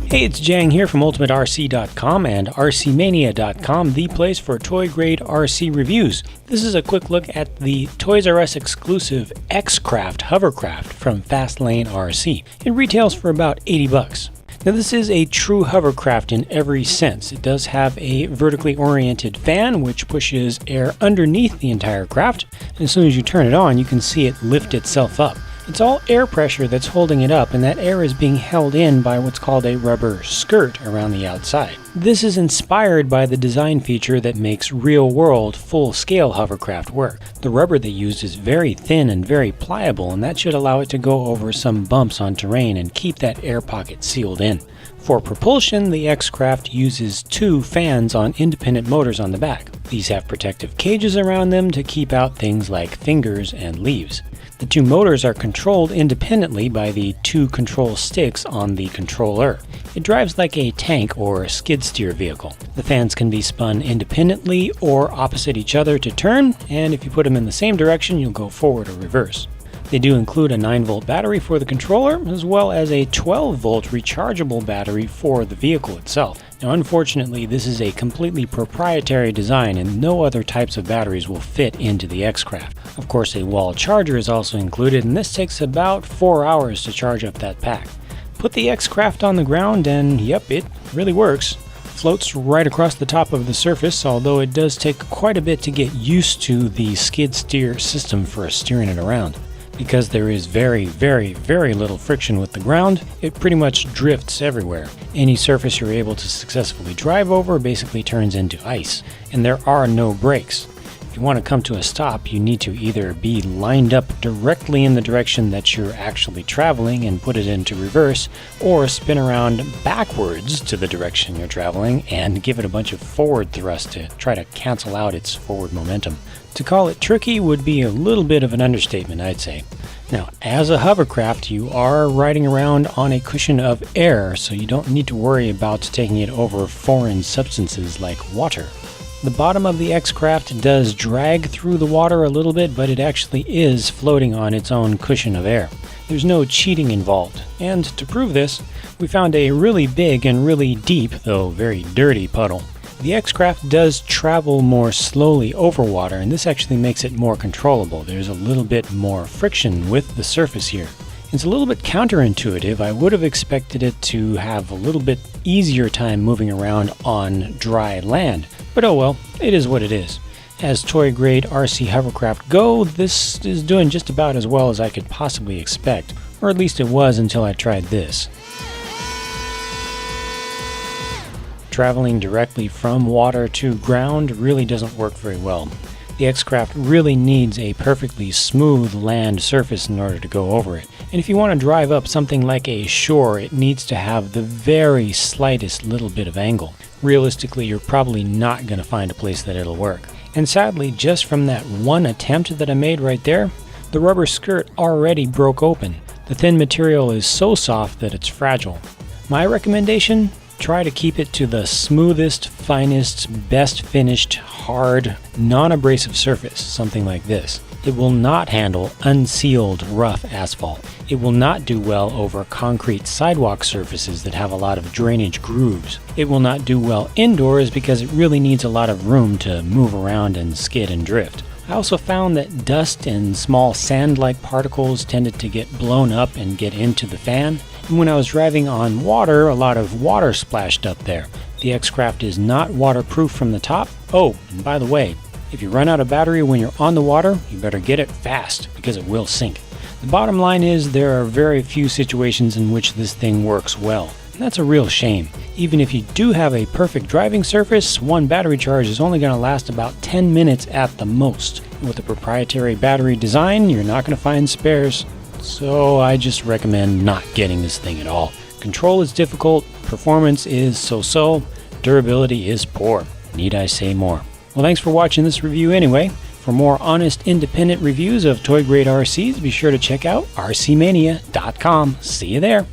Hey, it's Jang here from UltimateRC.com and RCmania.com, the place for toy-grade RC reviews. This is a quick look at the Toys R Us exclusive X-Craft hovercraft from Fastlane RC. It retails for about $80. Now this is a true hovercraft in every sense. It does have a vertically oriented fan which pushes air underneath the entire craft, and as soon as you turn it on you can see it lift itself up. It's all air pressure that's holding it up, and that air is being held in by what's called a rubber skirt around the outside. This is inspired by the design feature that makes real-world, full-scale hovercraft work. The rubber they used is very thin and very pliable, and that should allow it to go over some bumps on terrain and keep that air pocket sealed in. For propulsion, the X-Craft uses two fans on independent motors on the back. These have protective cages around them to keep out things like fingers and leaves. The two motors are controlled independently by the two control sticks on the controller. It drives like a tank or skid steer vehicle. The fans can be spun independently or opposite each other to turn, and if you put them in the same direction, you'll go forward or reverse. They do include a 9-volt battery for the controller, as well as a 12-volt rechargeable battery for the vehicle itself. Now, unfortunately, this is a completely proprietary design and no other types of batteries will fit into the X-Craft. Of course, a wall charger is also included, and this takes about 4 hours to charge up that pack. Put the X-Craft on the ground and yep, it really works. Floats right across the top of the surface, although it does take quite a bit to get used to the skid steer system for steering it around. Because there is very little friction with the ground, it pretty much drifts everywhere. Any surface you're able to successfully drive over basically turns into ice, and there are no brakes. If you want to come to a stop, you need to either be lined up directly in the direction that you're actually traveling and put it into reverse, or spin around backwards to the direction you're traveling and give it a bunch of forward thrust to try to cancel out its forward momentum. To call it tricky would be a little bit of an understatement, I'd say. Now, as a hovercraft, you are riding around on a cushion of air, so you don't need to worry about taking it over foreign substances like water. The bottom of the X-Craft does drag through the water a little bit, but it actually is floating on its own cushion of air. There's no cheating involved, and to prove this, we found a really big and really deep, though very dirty puddle. The X-Craft does travel more slowly over water, and this actually makes it more controllable. There's a little bit more friction with the surface here. It's a little bit counterintuitive. I would have expected it to have a little bit easier time moving around on dry land, but oh well, it is what it is. As toy-grade RC hovercraft go, this is doing just about as well as I could possibly expect, or at least it was until I tried this. Traveling directly from water to ground really doesn't work very well. The X-Craft really needs a perfectly smooth land surface in order to go over it. And if you want to drive up something like a shore, it needs to have the very slightest little bit of angle. Realistically, you're probably not going to find a place that it'll work. And sadly, just from that one attempt that I made right there, the rubber skirt already broke open. The thin material is so soft that it's fragile. My recommendation? Try to keep it to the smoothest, finest, best finished, hard, non-abrasive surface, something like this. It will not handle unsealed, rough asphalt. It will not do well over concrete sidewalk surfaces that have a lot of drainage grooves. It will not do well indoors because it really needs a lot of room to move around and skid and drift. I also found that dust and small sand-like particles tended to get blown up and get into the fan. And when I was driving on water, a lot of water splashed up there. The X-Craft is not waterproof from the top. Oh, and by the way, if you run out of battery when you're on the water, you better get it fast because it will sink. The bottom line is there are very few situations in which this thing works well. And that's a real shame. Even if you do have a perfect driving surface, one battery charge is only going to last about 10 minutes at the most. With a proprietary battery design, you're not going to find spares. So I just recommend not getting this thing at all. Control is difficult, performance is so-so, durability is poor. Need I say more? Well, thanks for watching this review anyway. For more honest, independent reviews of toy-grade RCs, be sure to check out RCmania.com. See you there.